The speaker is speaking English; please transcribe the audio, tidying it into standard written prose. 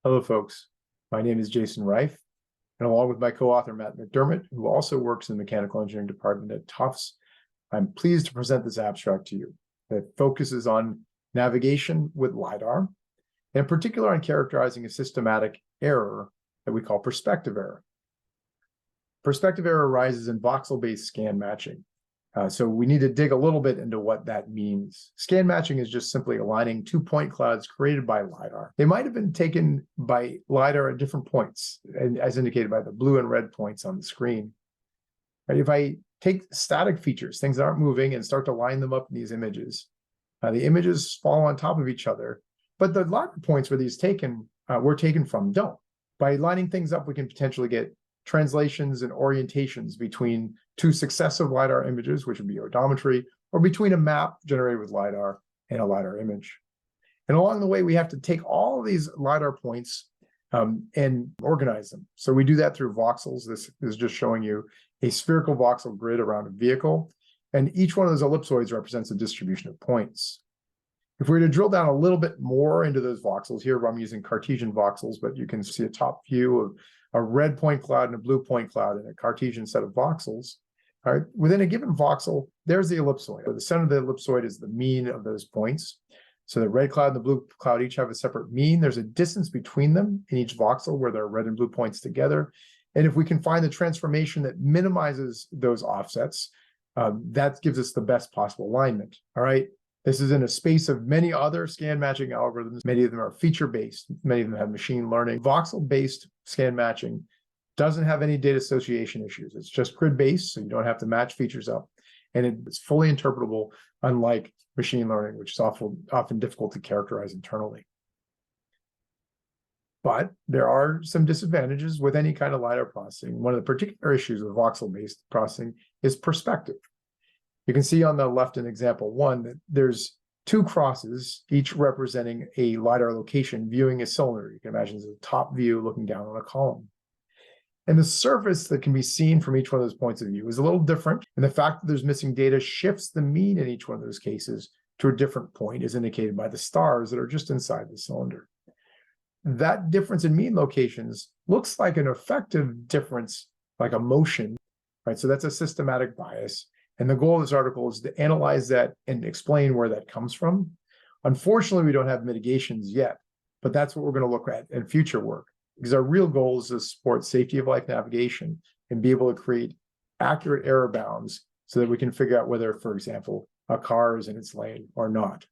Hello, folks. My name is Jason Reif, and along with my co-author, Matt McDermott, who also works in the mechanical engineering department at Tufts, I'm pleased to present this abstract to you that focuses on navigation with LiDAR, and in particular on characterizing a systematic error that we call perspective error. Perspective error arises in voxel-based scan matching. So we need to dig a little bit into what that means. Scan matching is just simply aligning two point clouds created by LiDAR. They might have been taken by LiDAR at different points, and as indicated by the blue and red points on the screen. Right, if I take static features, things that aren't moving, and start to line them up in these images, the images fall on top of each other, but the LiDAR points where these were taken from don't. By lining things up, we can potentially get translations and orientations between two successive LiDAR images, which would be odometry, or between a map generated with LiDAR and a LiDAR image. And along the way, we have to take all of these LiDAR points and organize them. So we do that through voxels. This is just showing you a spherical voxel grid around a vehicle, and each one of those ellipsoids represents a distribution of points. If we were to drill down a little bit more into those voxels, here I'm using Cartesian voxels, but you can see a top view of a red point cloud and a blue point cloud in a Cartesian set of voxels. All right, within a given voxel, there's the ellipsoid. The center of the ellipsoid is the mean of those points. So the red cloud and the blue cloud each have a separate mean. There's a distance between them in each voxel where there are red and blue points together. And if we can find the transformation that minimizes those offsets, that gives us the best possible alignment. All right. This is in a space of many other scan matching algorithms. Many of them are feature-based. Many of them have machine learning. Voxel-based scan matching doesn't have any data association issues. It's just grid-based, so you don't have to match features up. And it's fully interpretable, unlike machine learning, which is often difficult to characterize internally. But there are some disadvantages with any kind of LiDAR processing. One of the particular issues with voxel-based processing is perspective. You can see on the left in example one that there's two crosses, each representing a LiDAR location viewing a cylinder. You can imagine it's a top view looking down on a column. And the surface that can be seen from each one of those points of view is a little different. And the fact that there's missing data shifts the mean in each one of those cases to a different point, as indicated by the stars that are just inside the cylinder. That difference in mean locations looks like an effective difference, like a motion, right? So that's a systematic bias. And the goal of this article is to analyze that and explain where that comes from. Unfortunately, we don't have mitigations yet, but that's what we're going to look at in future work, because our real goal is to support safety of life navigation and be able to create accurate error bounds so that we can figure out whether, for example, a car is in its lane or not.